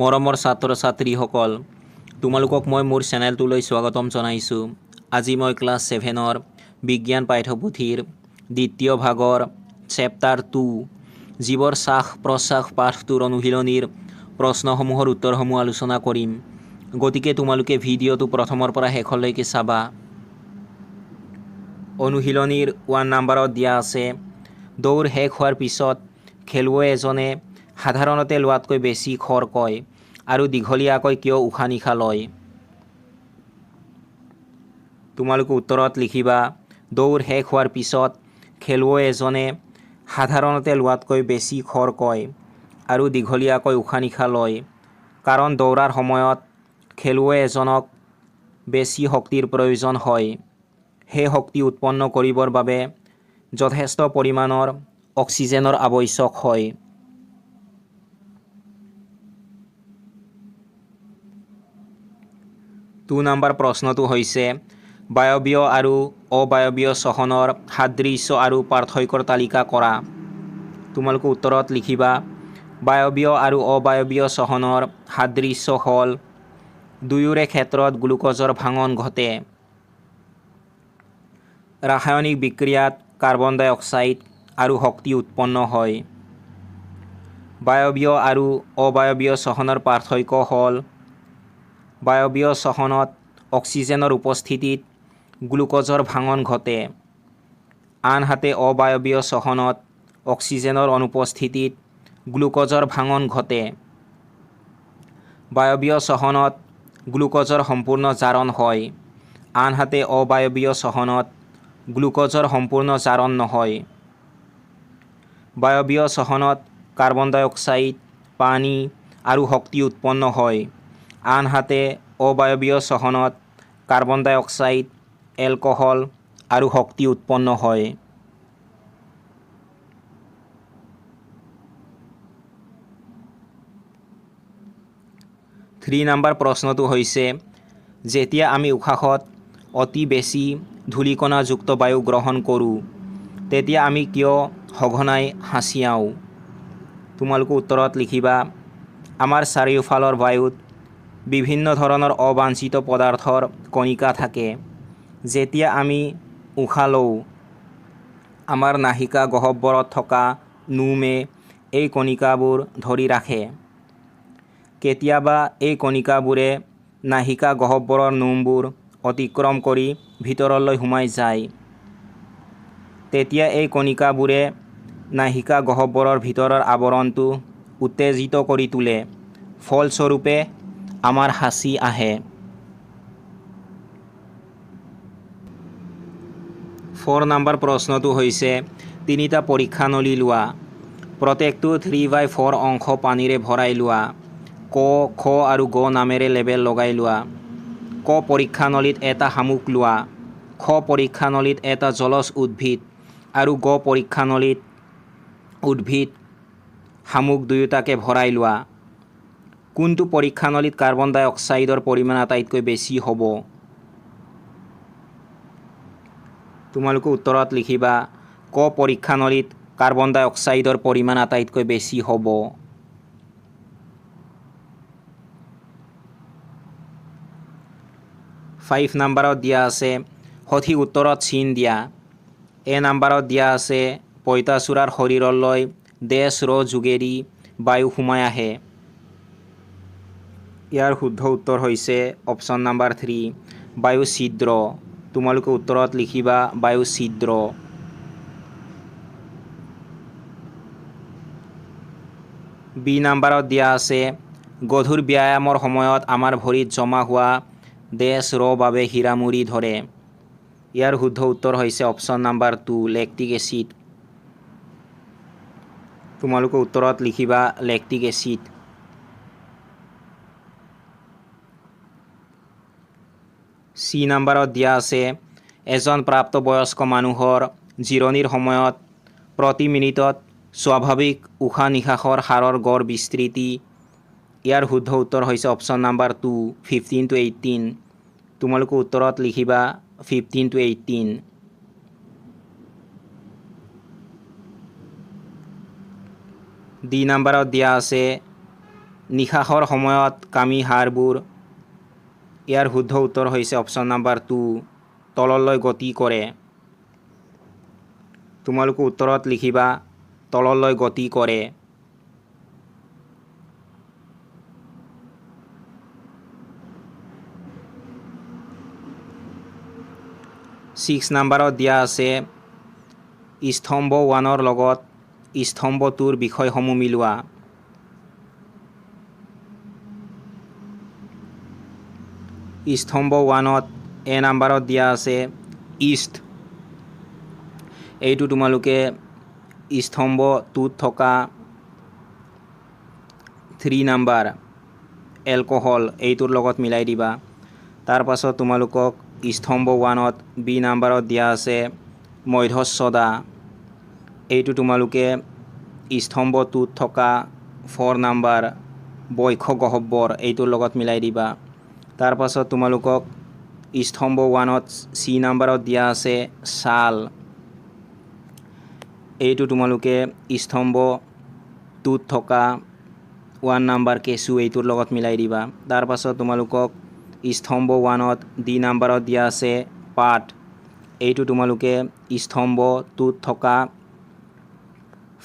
মৰমৰ ছাত্ৰ ছাত্ৰীসকল, তোমালোকক মই মোৰ চেনেলটোলৈ স্বাগতম জনাইছোঁ। আজি মই ক্লাছ 7ৰ বিজ্ঞান পাঠ্যপুথিৰ দ্বিতীয় ভাগৰ চেপ্টাৰ 2 জীৱৰ শ্বাস প্ৰশ্বাস পাঠটোৰ অনুশীলনীৰ প্ৰশ্নসমূহৰ উত্তৰসমূহ আলোচনা কৰিম। গতিকে তোমালোকে ভিডিঅ'টো প্ৰথমৰ পৰা শেষলৈকে চাবা। অনুশীলনীৰ 1 নম্বৰত দিয়া আছে, দৌৰ শেষ হোৱাৰ পিছত খেলুৱৈ এজনে সাধাৰণতে লোৱাতকৈ বেছি খৰ কয় আৰু দীঘলীয়াকৈ কিয় উশাহ নিশাহ লয়? তোমালোকে উত্তৰত লিখিবা, দৌৰ শেষ হোৱাৰ পিছত খেলুৱৈ এজনে সাধাৰণতে লোৱাতকৈ বেছি খৰ কয় আৰু দীঘলীয়াকৈ উশাহ নিশাহ লয় কাৰণ দৌৰাৰ সময়ত খেলুৱৈ এজনক বেছি শক্তিৰ প্ৰয়োজন হয়। সেই শক্তি উৎপন্ন কৰিবৰ বাবে যথেষ্ট পৰিমাণৰ অক্সিজেনৰ আৱশ্যক হয়। দুই নম্বৰ প্ৰশ্নটো হৈছে, বায়বীয় আৰু অবায়বীয় শ্বসনৰ সাদৃশ্য আৰু পাৰ্থক্যৰ তালিকা কৰা। তোমালোকে উত্তৰত লিখিবা, বায়বীয় আৰু অবায়বীয় শ্বসনৰ সাদৃশ্য হ'ল দুয়োৰে ক্ষেত্ৰত গ্লুক'জৰ ভাঙন ঘটে। ৰাসায়নিক বিক্ৰিয়াত কাৰ্বন ডাই অক্সাইড আৰু শক্তি উৎপন্ন হয়। বায়বীয় আৰু অবায়বীয় শ্বসনৰ পাৰ্থক্য হ'ল, বায়বীয় শ্বসনত অক্সিজেনৰ উপস্থিতিত গ্লুক'জৰ ভাঙন ঘটে, আনহাতে অবায়বীয় শ্বসনত অক্সিজেনৰ অনুপস্থিতিত গ্লুক'জৰ ভাঙন ঘটে। বায়বীয় শ্বসনত গ্লুক'জৰ সম্পূৰ্ণ জাৰণ হয়, আনহাতে অবায়বীয় শ্বসনত গ্লুক'জৰ সম্পূৰ্ণ জাৰণ নহয়। বায়বীয় শ্বসনত কাৰ্বন ডাই অক্সাইড, পানী আৰু শক্তি উৎপন্ন হয়, আনহাতে অবায়বীয় শ্বসনত কাৰ্বন ডাই অক্সাইড, এলকহল আৰু শক্তি উৎপন্ন হয়। থ্ৰী নম্বৰ প্ৰশ্নটো হৈছে, যেতিয়া আমি উশাহত অতি বেছি ধূলিকণাযুক্ত বায়ু গ্ৰহণ কৰোঁ, তেতিয়া আমি কিয় সঘনাই হাঁচিয়াওঁ? তোমালোকে উত্তৰত লিখিবা, আমাৰ চাৰিওফালৰ বায়ুত বিভিন্ন ধৰণৰ অবাঞ্ছিত পদাৰ্থৰ কণিকা থাকে। যেতিয়া আমি উশাহ লওঁ, আমাৰ নাসিকা গহ্বৰত থকা নোমে এই কণিকাবোৰ ধৰি ৰাখে। কেতিয়াবা এই কণিকাবোৰে নাসিকা গহ্বৰৰ নোমবোৰ অতিক্ৰম কৰি ভিতৰলৈ সোমাই যায়। তেতিয়া এই কণিকাবোৰে নাসিকা গহ্বৰৰ ভিতৰৰ আৱৰণটো উত্তেজিত কৰি তোলে, ফলস্বৰূপে আমাৰ হাঁচি আহে। 4 নম্বৰ প্ৰশ্নটো হৈছে, তিনিটা পৰীক্ষানলী লোৱা। প্ৰত্যেকটো 3/4 অংশ পানীৰে ভৰাই লোৱা। ক, খ আৰু গ নামেৰে লেবেল লগাই লোৱা। ক পৰীক্ষানলীত এটা শামুক লোৱা। খ পৰীক্ষানলীত এটা জলজ উদ্ভিদ আৰু গ পৰীক্ষানলীত উদ্ভিদ, শামুক দুয়োটাকে ভৰাই লোৱা। কোনটো পৰীক্ষানলীত কাৰ্বন ডাই অক্সাইডৰ পৰিমাণ আটাইতকৈ বেছি হ'ব? তোমালোকে উত্তৰত লিখিবা, ক পৰীক্ষানলীত কাৰ্বন ডাই অক্সাইডৰ পৰিমাণ আটাইতকৈ বেছি হ'ব। 5 নম্বৰত দিয়া আছে, সঠিক উত্তৰত চিন দিয়া। এ নম্বৰত দিয়া আছে, পঁইতাচোৰাৰ শৰীৰলৈ ডেছ ৰ যোগেদি বায়ু সোমাই আহে। ইয়াৰ শুদ্ধ উত্তৰ হৈছে অপশ্যন নম্বৰ 3, বায়ু ছিদ্ৰ। তোমালোকে উত্তৰত লিখিবা, বায়ু ছিদ্ৰ। বি নম্বৰত দিয়া আছে, গধুৰ ব্যায়ামৰ সময়ত আমাৰ ভৰিত জমা হোৱা ডেছ ৰ বাবে হীৰামুৰি ধৰে। ইয়াৰ শুদ্ধ উত্তৰ হৈছে অপশ্যন নম্বৰ 2, লেক্টিক এচিড। তোমালোকে উত্তৰত লিখিবা, লেক্টিক এচিড। চি নম্বৰত দিয়া আছে, এজন প্ৰাপ্তবয়স্ক মানুহৰ জিৰণিৰ সময়ত প্ৰতি মিনিটত স্বাভাৱিক উশাহ নিশাহৰ হাৰৰ গড় বিস্তৃতি। ইয়াৰ শুদ্ধ উত্তৰ হৈছে অপশ্যন নম্বৰ 2, 15 to 18। তোমালোকে উত্তৰত লিখিবা, 15 to 18। ডি নম্বৰত দিয়া আছে, নিশাহৰ সময়ত কামি হাড়বোৰ ইয়াৰ শুদ্ধ উত্তৰ হৈছে অপশ্যন নাম্বাৰ 2 তললৈ গতি কৰে তোমালোকে উত্তৰত লিখিবা তললৈ গতি কৰে 6 নম্বৰত দিয়া আছে স্তম্ভ 1ৰ লগত স্তম্ভটোৰ বিষয়সমূহ মিলোৱা স্তম্ভ 1ত এ নম্বৰত দিয়া আছে ইষ্ট এইটো তোমালোকে স্তম্ভ 2ত থকা 3 নম্বৰ এলকহল এইটোৰ লগত মিলাই দিবা তাৰ পাছত তোমালোকক স্তম্ভ 1ত বি নম্বৰত দিয়া আছে মধ্যস্থতা এইটো তোমালোকে স্তম্ভ 2ত থকা 4 নম্বৰ বৈক্ষ গহ্বৰ এইটোৰ লগত মিলাই দিবা তাৰ পাছত তোমালোকক স্তম্ভ 1ত সি নম্বৰত দিয়া আছে ছাল এইটো তোমালোকে স্তম্ভ 2ত থকা 1 নম্বৰ কেঁচু এইটোৰ লগত মিলাই দিবা তাৰ পাছত তোমালোকক স্তম্ভ 1ত ডি নম্বৰত দিয়া আছে পাত এইটো তোমালোকে স্তম্ভ 2ত থকা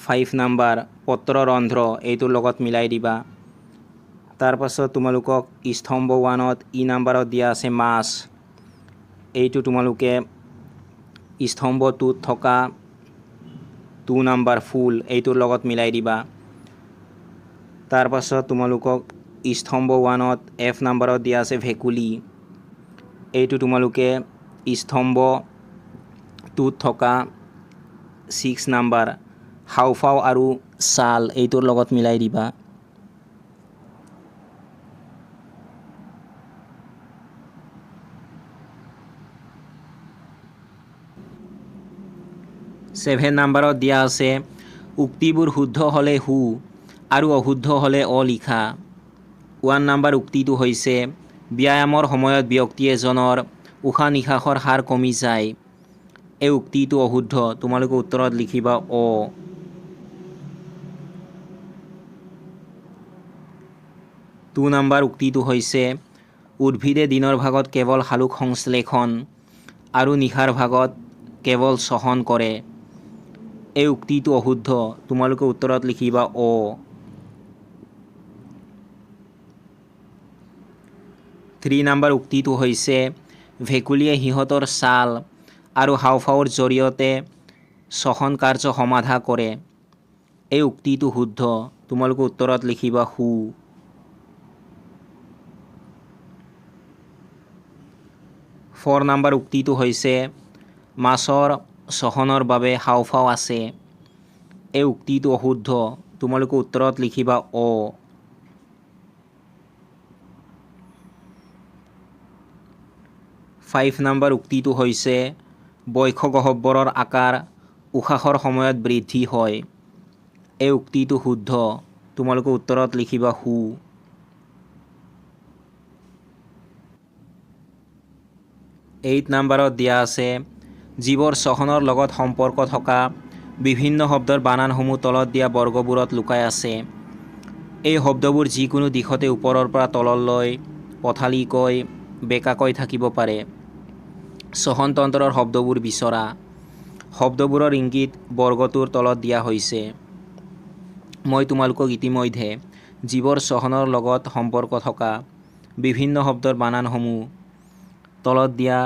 5 নম্বৰ পত্ৰৰন্ধ্ৰ এইটোৰ লগত মিলাই দিবা তাৰ পাছত তোমালোকক স্তম্ভ 1ত ই নম্বৰত দিয়া আছে মাছ এইটো তোমালোকে স্তম্ভ 2ত থকা 2 নম্বৰ ফুল এইটোৰ লগত মিলাই দিবা তাৰ পাছত তোমালোকক স্তম্ভ 1ত এফ নম্বৰত দিয়া আছে ভেকুলী এইটো তোমালোকে স্তম্ভ 2ত থকা 6 নম্বৰ হাওঁফাওঁ আৰু ছাল এইটোৰ লগত মিলাই দিবা ছেভেন নম্বৰত দিয়া আছে উক্তিবোৰ শুদ্ধ হ'লে হু আৰু অশুদ্ধ হ'লে অ লিখা 1 নম্বৰ উক্তিটো হৈছে ব্যায়ামৰ সময়ত ব্যক্তি এজনৰ উশাহ নিশাহৰ হাৰ কমি যায় এই উক্তিটো অশুদ্ধ তোমালোকে উত্তৰত লিখিবা অ 2 নম্বৰ উক্তিটো হৈছে উদ্ভিদে দিনৰ ভাগত কেৱল সালোক সংশ্লেষণ আৰু নিশাৰ ভাগত কেৱল শ্বসন কৰে এই উক্তিটো অশুদ্ধ তোমালোকে উত্তৰত লিখিবা অ 3 নম্বৰ উক্তিটো হৈছে ভেকুলীয়ে সিহঁতৰ ছাল আৰু হাওঁফাওঁৰ জৰিয়তে শ্বসন কাৰ্য সমাধা কৰে এই উক্তিটো শুদ্ধ তোমালোকে উত্তৰত লিখিবা হু 4 নম্বৰ উক্তিটো হৈছে মাছৰ শ্বসনৰ বাবে হাওঁফাওঁ আছে এই উক্তিটো অশুদ্ধ তোমালোকে উত্তৰত লিখিবা অ 5 নম্বৰ উক্তিটো হৈছে বৈক্ষ গহ্বৰৰ আকাৰ উশাহৰ সময়ত বৃদ্ধি হয় এই উক্তিটো শুদ্ধ তোমালোকে উত্তৰত লিখিবা হু 8 নম্বৰত দিয়া আছে জীৱৰ শ্বসনৰ লগত সম্পৰ্ক থকা বিভিন্ন শব্দৰ বানানসমূহ তলত দিয়া বৰ্গবোৰত লুকাই আছে এই শব্দবোৰ যিকোনো দিশতে ওপৰৰ পৰা তললৈ পথালিকৈ বেকাকৈ থাকিব পাৰে শ্বসনতন্ত্ৰৰ শব্দবোৰ বিচৰা শব্দবোৰৰ ইংগিত বৰ্গটোৰ তলত দিয়া হৈছে মই তোমালোকক ইতিমধ্যে জীৱৰ শ্বসনৰ লগত সম্পৰ্ক থকা বিভিন্ন শব্দৰ বানানসমূহ তলত দিয়া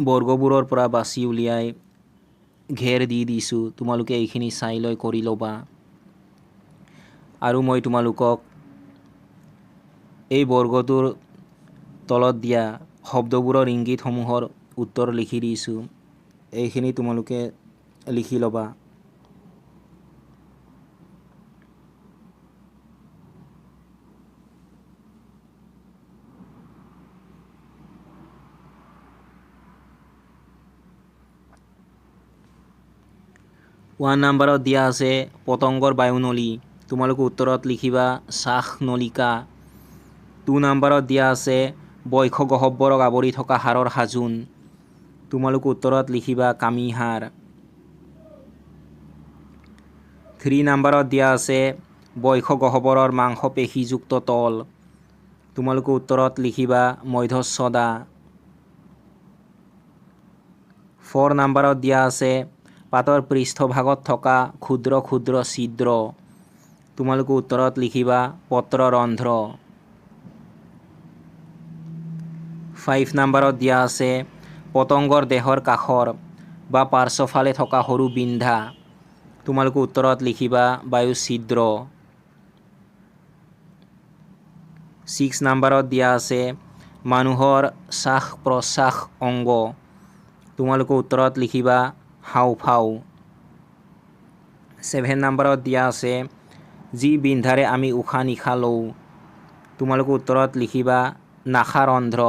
বৰ্গবোৰৰ পৰা বাছি উলিয়াই ঘেৰ দি দিছোঁ তোমালোকে এইখিনি চাই লৈ কৰি ল'বা আৰু মই তোমালোকক এই বৰ্গটোৰ তলত দিয়া শব্দবোৰৰ ইংগিতসমূহৰ উত্তৰ লিখি দিছোঁ এইখিনি তোমালোকে লিখি ল'বা ওৱান নম্বৰত দিয়া আছে পতংগৰ বায়ুনলী তোমালোকে উত্তৰত লিখিবা শ্বাস নলিকা 2 নম্বৰত দিয়া আছে বৈক্ষ গহ্বৰক আৱৰি থকা হাড়ৰ সাজোন তোমালোকে উত্তৰত লিখিবা কামিহাড় 3 নম্বৰত দিয়া আছে বৈশ গহ্বৰৰ মাংসপেশীযুক্ত তল। তোমালোকে উত্তৰত লিখিবা মধ্যচ্ছদা। 4 নম্বৰত দিয়া আছে পাতৰ পৃষ্ঠভাগত থকা ক্ষুদ্ৰ ক্ষুদ্ৰ ছিদ্ৰ। তোমালোকে উত্তৰত লিখিবা পত্ৰৰন্ধ্ৰ। 5 নম্বৰত দিয়া আছে পতংগৰ দেহৰ কাষৰ বা পাৰ্শ্বফালে থকা সৰু বিন্ধা। তোমালোকে উত্তৰত লিখিবা বায়ুছিদ্ৰ। 6 নম্বৰত দিয়া আছে মানুহৰ শ্বাস প্ৰশ্বাস অংগ। তোমালোকে উত্তৰত লিখিবা হাওঁফাওঁ। 7 নম্বৰত দিয়া আছে যি বিন্ধাৰে আমি উশাহ নিশাহ লওঁ। তোমালোকে উত্তৰত লিখিবা নাসাৰন্ধ্ৰ।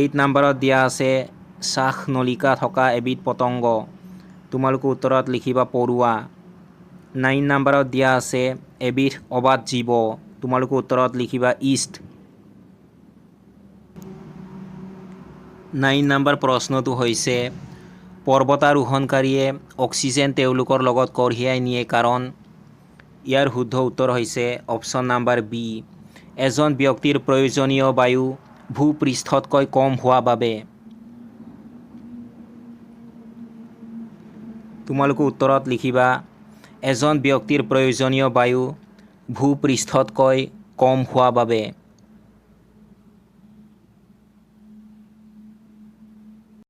8 নম্বৰত দিয়া আছে শ্বাস নলিকা থকা এবিধ পতংগ। তোমালোকে উত্তৰত লিখিবা পৰুৱা। 9 নম্বৰত দিয়া আছে এবিধ অবাত জীৱ। তোমালোকে উত্তৰত লিখিবা ইষ্ট। 9 নম্বৰ প্ৰশ্নটো হৈছে পৰ্বতাৰোহণকাৰীয়ে অক্সিজেন তেওঁলোকৰ লগত কঢ়িয়াই নিয়ে কাৰণ। ইয়াৰ শুদ্ধ উত্তৰ হৈছে অপশ্যন নম্বৰ বি, এজন ব্যক্তিৰ প্ৰয়োজনীয় বায়ু ভূপৃষ্ঠতকৈ কম হোৱা বাবে। তোমালোকে উত্তৰত লিখিবা এজন ব্যক্তিৰ প্ৰয়োজনীয় বায়ু ভূপৃষ্ঠতকৈ কম হোৱা বাবে।